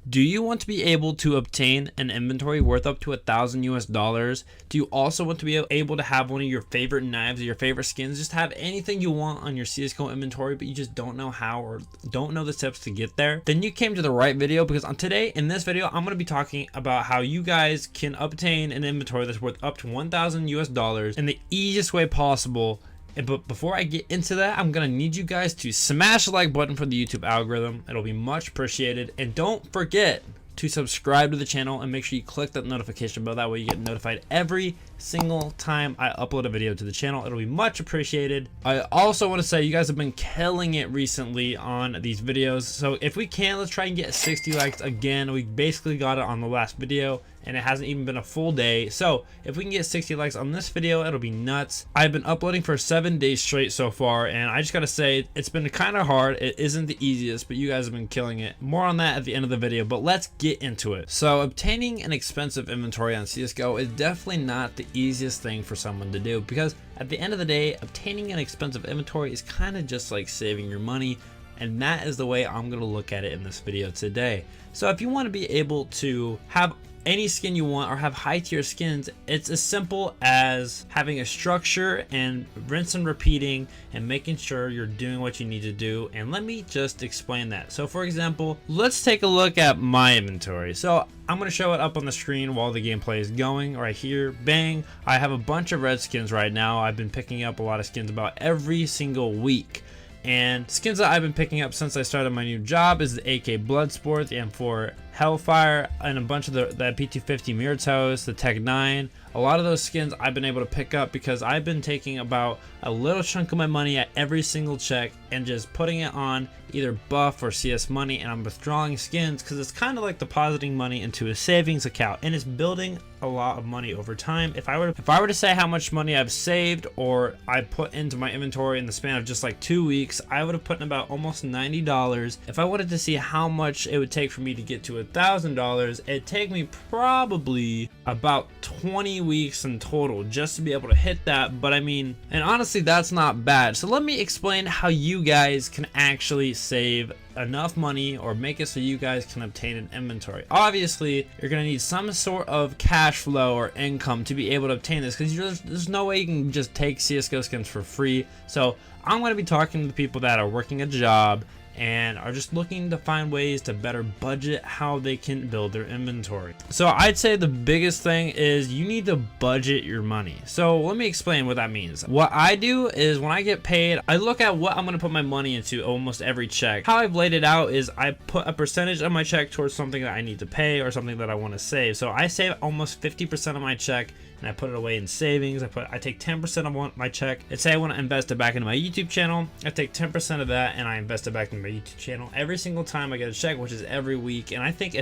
Do you want to be able to obtain an inventory worth up to $1,000 US? Do you also want to be able to have one of your favorite knives or your favorite skins? Just have anything you want on your CSGO inventory, but you just don't know how or don't know the steps to get there? Then you came to the right video, because today in this video, I'm going to be talking about how you guys can obtain an inventory that's worth up to $1,000 US in the easiest way possible. But before I get into that, I'm gonna need you guys to smash the like button for the YouTube algorithm. It'll be much appreciated. And don't forget to subscribe to the channel and make sure you click that notification bell. That way you get notified every single time I upload a video to the channel. It'll be much appreciated. I also want to say you guys have been killing it recently on these videos. So if we can, let's try and get 60 likes again. We basically got it on the last video and it hasn't even been a full day. So if we can get 60 likes on this video, it'll be nuts. I've been uploading for 7 days straight so far, and I just gotta say it's been kind of hard. It isn't the easiest, but you guys have been killing it. More on that at the end of the video, but let's get into it. So obtaining an expensive inventory on CSGO is definitely not the easiest thing for someone to do, because at the end of the day, obtaining an expensive inventory is kind of just like saving your money. And that is the way I'm going to look at it in this video today. So if you want to be able to have any skin you want or have high tier skins, it's as simple as having a structure and rinse and repeating and making sure you're doing what you need to do. And let me just explain that. So for example, let's take a look at my inventory. So I'm going to show it up on the screen while the gameplay is going right here. Bang. I have a bunch of red skins right now. I've been picking up a lot of skins about every single week. And skins that I've been picking up since I started my new job is the AK Bloodsport, the M4 Hellfire, and a bunch of the P250 Mirror Toast, the Tech 9. A lot of those skins I've been able to pick up because I've been taking about a little chunk of my money at every single check and just putting it on either buff or CS money, and I'm withdrawing skins because it's kind of like depositing money into a savings account, and it's building a lot of money over time. If I were to say how much money I've saved or I put into my inventory in the span of just like 2 weeks, I would have put in about almost $90. If I wanted to see how much it would take for me to get to $1,000, it'd take me probably about 20 weeks in total just to be able to hit that. But I mean, and honestly, that's not bad. So let me explain how you guys can actually save enough money or make it so you guys can obtain an inventory. Obviously, you're gonna need some sort of cash flow or income to be able to obtain this, because there's no way you can just take CSGO skins for free. So I'm gonna be talking to the people that are working a job and are just looking to find ways to better budget how they can build their inventory. So I'd say the biggest thing is you need to budget your money. So let me explain what that means. What I do is when I get paid, I look at what I'm gonna put my money into almost every check. How I've laid it out is I put a percentage of my check towards something that I need to pay or something that I want to save. So I save almost 50% of my check and I put it away in savings. I take 10% of my check. Let's say I want to invest it back into my YouTube channel. I take 10% of that and I invest it back into my YouTube channel every single time I get a check, which is every week. And I think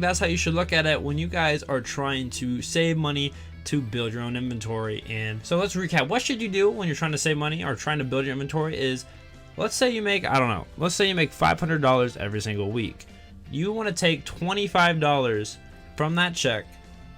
that's how you should look at it when you guys are trying to save money to build your own inventory. And so let's recap. What should you do when you're trying to save money or trying to build your inventory is, let's say you make, I don't know, let's say you make $500 every single week. You want to take $25 from that check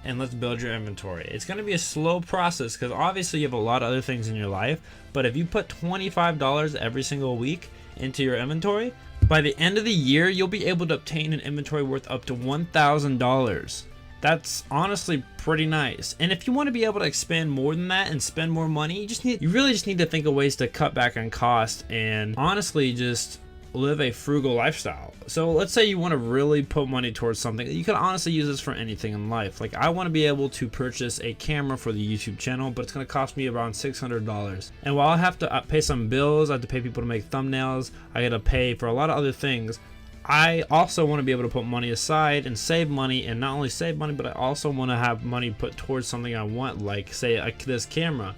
and let's build your inventory. It's going to be a slow process because obviously you have a lot of other things in your life, but if you put $25 every single week into your inventory, by the end of the year you'll be able to obtain an inventory worth up to $1,000. That's honestly pretty nice. And if you want to be able to expand more than that and spend more money, you really just need to think of ways to cut back on cost and honestly just live a frugal lifestyle. So let's say you want to really put money towards something. You can honestly use this for anything in life. Like I want to be able to purchase a camera for the YouTube channel, but it's going to cost me around $600. And while I have to pay some bills, I have to pay people to make thumbnails, I got to pay for a lot of other things, I also want to be able to put money aside and save money, and not only save money, but I also want to have money put towards something I want, like say this camera.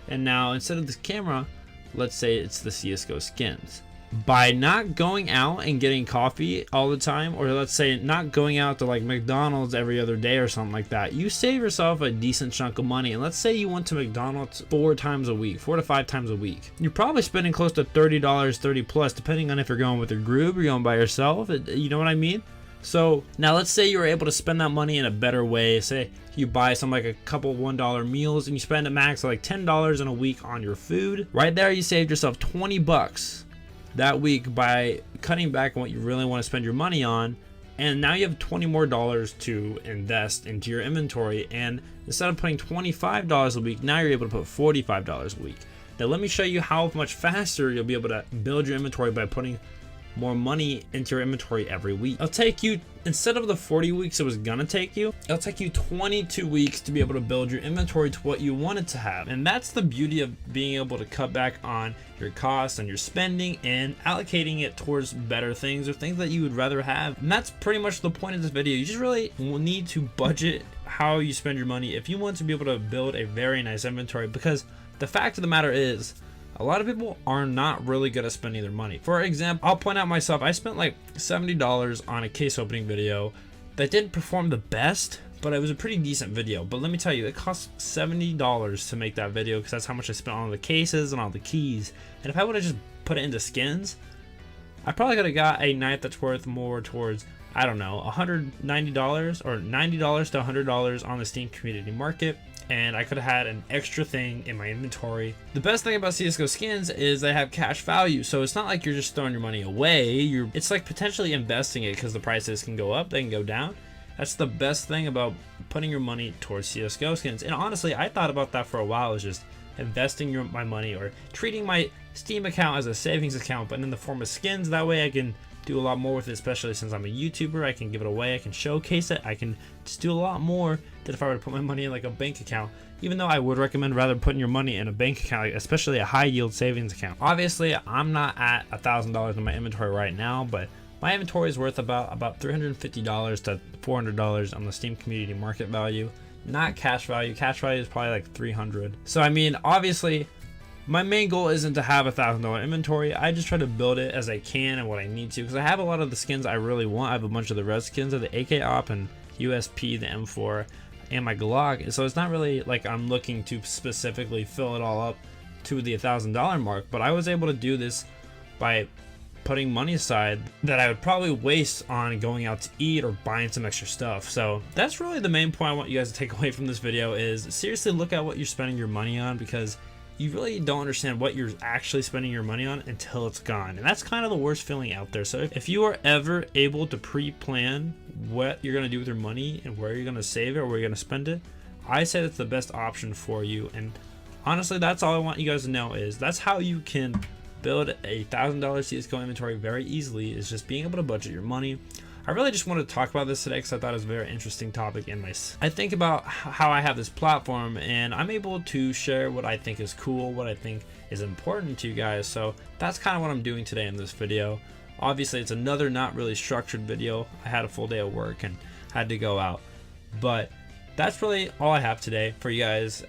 And now instead of this camera, let's say it's the CSGO skins. By not going out and getting coffee all the time, or let's say not going out to like McDonald's every other day or something like that, you save yourself a decent chunk of money. And let's say you went to McDonald's 4 times a week, 4 to 5 times a week. You're probably spending close to $30, 30 plus, depending on if you're going with a group or you're going by yourself. You know what I mean? So now let's say you were able to spend that money in a better way. Say you buy some like a couple $1 meals and you spend a max of like $10 in a week on your food. Right there, you saved yourself 20 bucks that week by cutting back on what you really want to spend your money on and now you have $20 more to invest into your inventory. And instead of putting $25 a week, now you're able to put $45 a week. Now let me show you how much faster you'll be able to build your inventory by putting more money into your inventory every week. It'll take you, instead of the 40 weeks it was gonna take you, it'll take you 22 weeks to be able to build your inventory to what you want it to have. And that's the beauty of being able to cut back on your costs and your spending and allocating it towards better things or things that you would rather have. And that's pretty much the point of this video. You just really will need to budget how you spend your money if you want to be able to build a very nice inventory, because the fact of the matter is, a lot of people are not really good at spending their money. For example, I'll point out myself, I spent like $70 on a case opening video that didn't perform the best, but it was a pretty decent video. But let me tell you, it cost $70 to make that video because that's how much I spent on the cases and all the keys. And if I would have just put it into skins, I probably could have got a knife that's worth more towards, I don't know, $190 or $90 to $100 on the Steam community market. And I could have had an extra thing in my inventory. The best thing about CSGO skins is they have cash value, so it's not like you're just throwing your money away. It's like potentially investing it, because the prices can go up, they can go down. That's the best thing about putting your money towards CSGO skins. And honestly, I thought about that for a while, is just investing my money or treating my Steam account as a savings account, but in the form of skins. That way I can do a lot more with it, especially since I'm a YouTuber. I can give it away, I can showcase it, I can just do a lot more than if I were to put my money in like a bank account, even though I would recommend rather putting your money in a bank account, especially a high yield savings account. Obviously I'm not at $1,000 in my inventory right now, but my inventory is worth about $350 to $400 on the Steam community market value, not cash value. Cash value is probably like $300. So I mean, obviously my main goal isn't to have $1,000 inventory. I just try to build it as I can and what I need to, because I have a lot of the skins I really want. I have a bunch of the red skins of the AK Op and USP, the M4, and my Glock. So it's not really like I'm looking to specifically fill it all up to the $1,000 mark, but I was able to do this by putting money aside that I would probably waste on going out to eat or buying some extra stuff. So that's really the main point I want you guys to take away from this video, is seriously look at what you're spending your money on, because you really don't understand what you're actually spending your money on until it's gone. And that's kind of the worst feeling out there. So if you are ever able to pre-plan what you're going to do with your money and where you're going to save it or where you're going to spend it, I say that's the best option for you. And honestly, that's all I want you guys to know, is that's how you can build a $1,000 CSGO inventory very easily, is just being able to budget your money. I really just wanted to talk about this today because I thought it was a very interesting topic, and I think about how I have this platform and I'm able to share what I think is cool, what I think is important to you guys. So that's kind of what I'm doing today in this video. Obviously it's another not really structured video. I had a full day of work and had to go out, but that's really all I have today for you guys.